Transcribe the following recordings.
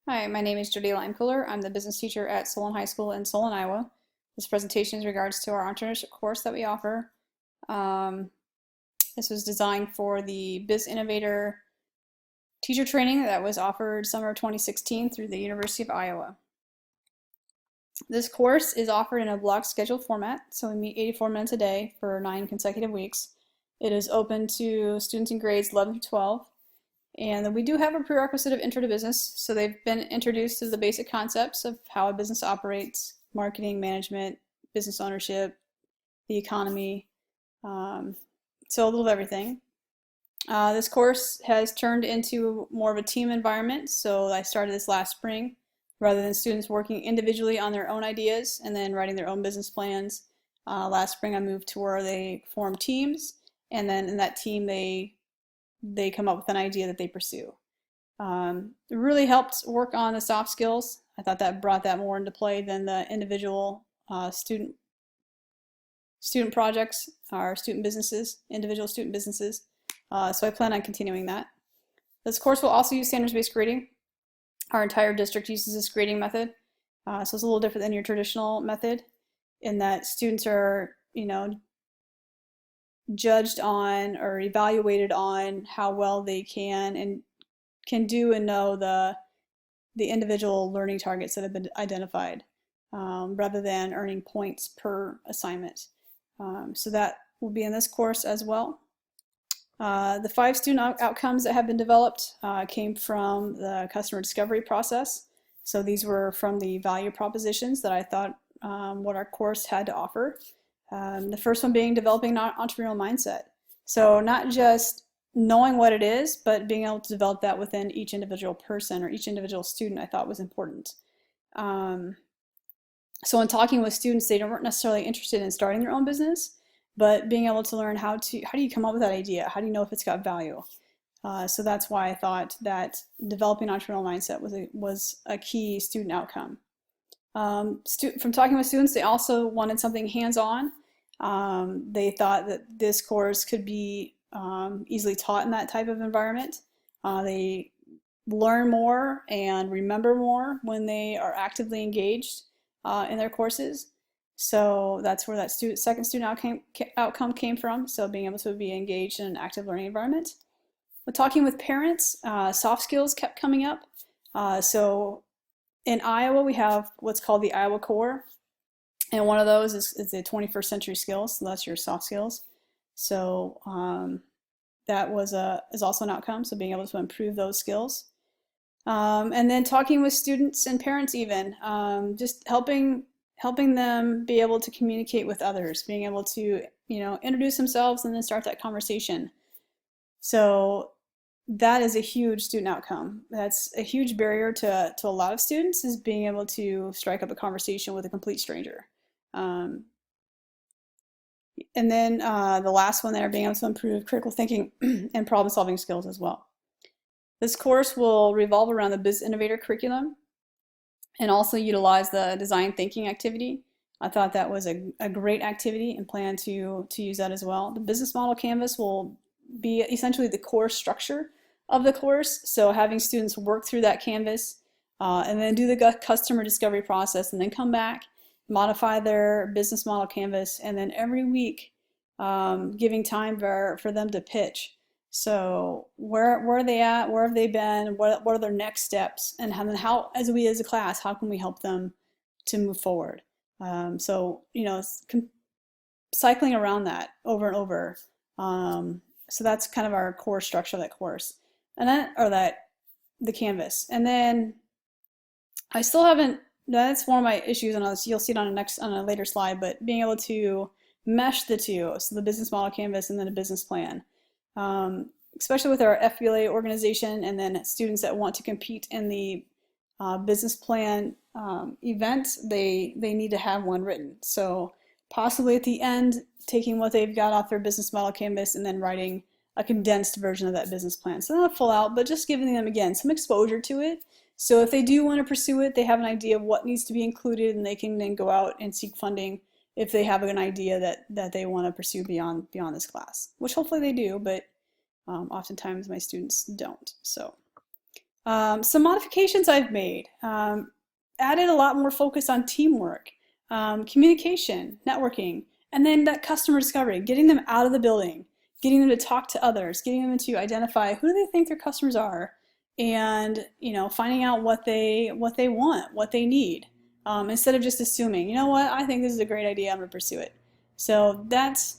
Hi, my name is Jodi Leimkuehler. I'm the business teacher at Solon High School in Solon, Iowa. This presentation is in regards to our entrepreneurship course that we offer. Um, this was designed for the Biz Innovator teacher training that was offered summer of 2016 through the University of Iowa. This course is offered in a block schedule format, so we meet 84 minutes a day for 9 consecutive weeks. It is open to students in grades 11 through 12. And then we do have a prerequisite of intro to business, so they've been introduced to the basic concepts of how a business operates, marketing, management, business ownership, the economy, so a little of everything. This course has turned into more of a team environment, so I started this last spring. Rather than students working individually on their own ideas and then writing their own business plans, last spring I moved to where they form teams, and then in that team they come up with an idea that they pursue. It really helped work on the soft skills. I thought that brought that more into play than the individual student projects or student businesses, individual student businesses. So I plan on continuing that. This course will also use standards-based grading. Our entire district uses this grading method. So it's a little different than your traditional method in that students are, judged on or evaluated on how well they can do and know the individual learning targets that have been identified, rather than earning points per assignment. So that will be in this course as well. The 5 student outcomes that have been developed came from the customer discovery process. So these were from the value propositions that I thought what our course had to offer. The first one being developing an entrepreneurial mindset. So not just knowing what it is, but being able to develop that within each individual person or each individual student I thought was important. So in talking with students, they weren't necessarily interested in starting their own business, but being able to learn how do you come up with that idea? How do you know if it's got value? So that's why I thought that developing an entrepreneurial mindset was a key student outcome. From talking with students, they also wanted something hands-on. They thought that this course could be easily taught in that type of environment. They learn more and remember more when they are actively engaged in their courses. So that's where that second student outcome came from. So being able to be engaged in an active learning environment. With talking with parents, soft skills kept coming up. So in Iowa, we have what's called the Iowa Core, and one of those is the 21st century skills, so that's your soft skills. So that is also an outcome, so being able to improve those skills. And then talking with students and parents even, just helping them be able to communicate with others, being able to, introduce themselves and then start that conversation. So that is a huge student outcome. That's a huge barrier to a lot of students, is being able to strike up a conversation with a complete stranger. And then the last one there, being able to improve critical thinking and problem solving skills as well. This course will revolve around the Biz Innovator curriculum and also utilize the design thinking activity. I thought that was a great activity and plan to use that as well. The business model canvas will be essentially the core structure of the course. So having students work through that canvas and then do the customer discovery process and then come back, modify their business model canvas, and then every week giving time for them to pitch. So where are they at? Where have they been? What are their next steps? And how, as a class, how can we help them to move forward? So cycling around that over and over. So that's kind of our core structure of that course, and the canvas. And then I still haven't. That's one of my issues, and you'll see it on a later slide. But being able to mesh the two, so the business model canvas and then a business plan, especially with our FBLA organization, and then students that want to compete in the business plan event, they need to have one written. So possibly at the end, taking what they've got off their business model canvas and then writing a condensed version of that business plan. So not full out, but just giving them, again, some exposure to it. So if they do want to pursue it, they have an idea of what needs to be included, and they can then go out and seek funding if they have an idea that they want to pursue beyond this class, which hopefully they do, but oftentimes my students don't. So Some modifications I've made. Added a lot more focus on teamwork, communication, networking, and then that customer discovery, getting them out of the building, getting them to talk to others, getting them to identify who do they think their customers are, and finding out what they want, what they need, instead of just assuming, you know what, I think this is a great idea, I'm going to pursue it. So that's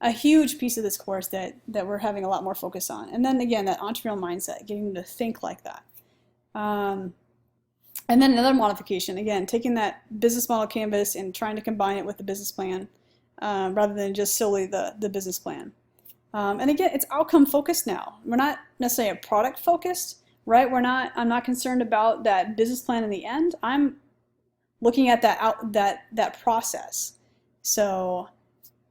a huge piece of this course that we're having a lot more focus on. And then again, that entrepreneurial mindset, getting them to think like that. And then another modification, again, taking that business model canvas and trying to combine it with the business plan, rather than just solely the business plan. And again, it's outcome focused now. We're not necessarily a product focused, right? I'm not concerned about that business plan in the end. I'm looking at that process. So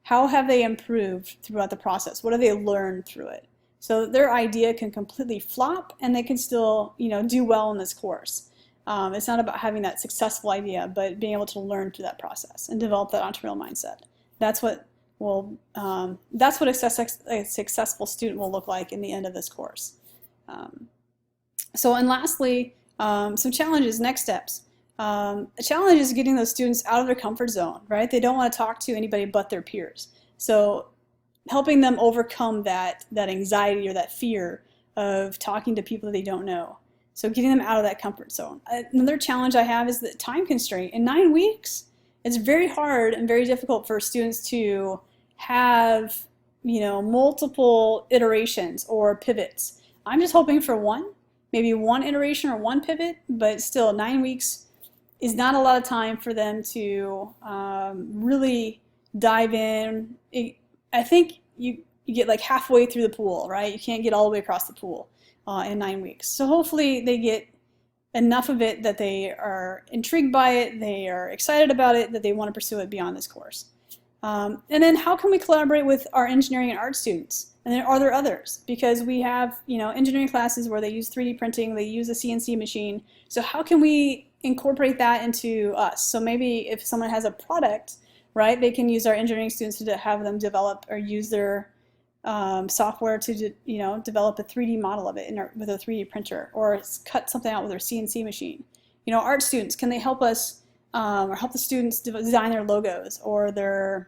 how have they improved throughout the process? What have they learned through it? So their idea can completely flop and they can still, do well in this course. It's not about having that successful idea, but being able to learn through that process and develop that entrepreneurial mindset. That's what a successful student will look like in the end of this course. And lastly, some challenges, next steps. A challenge is getting those students out of their comfort zone, right? They don't want to talk to anybody but their peers. So helping them overcome that anxiety or that fear of talking to people that they don't know. So getting them out of that comfort zone. Another challenge I have is the time constraint. In 9 weeks, it's very hard and very difficult for students to have, multiple iterations or pivots. I'm just hoping for maybe one iteration or one pivot, but still 9 weeks is not a lot of time for them to really dive in. I think you get like halfway through the pool, right? You can't get all the way across the pool in 9 weeks. So hopefully they get enough of it that they are intrigued by it, they are excited about it, that they want to pursue it beyond this course. And then how can we collaborate with our engineering and art students? And then are there others? Because we have, engineering classes where they use 3D printing, they use a CNC machine. So how can we incorporate that into us? So maybe if someone has a product, right, they can use our engineering students to have them develop or use their software to, develop a 3D model of it with a 3D printer, or cut something out with their CNC machine. Art students, can they help us or help the students design their logos or their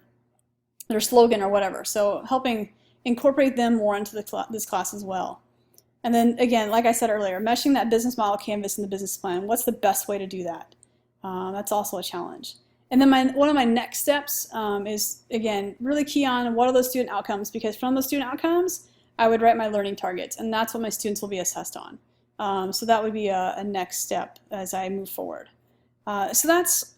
slogan or whatever? So helping incorporate them more into this class as well. And then again, like I said earlier, meshing that business model canvas and the business plan. What's the best way to do that? That's also a challenge. And then one of my next steps is, again, really key on what are those student outcomes, because from those student outcomes, I would write my learning targets, and that's what my students will be assessed on. So that would be a next step as I move forward. So that's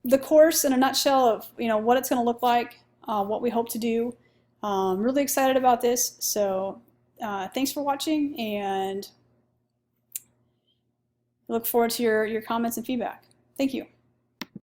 the course in a nutshell of what it's going to look like, what we hope to do. Really excited about this. So thanks for watching, and look forward to your comments and feedback. Thank you.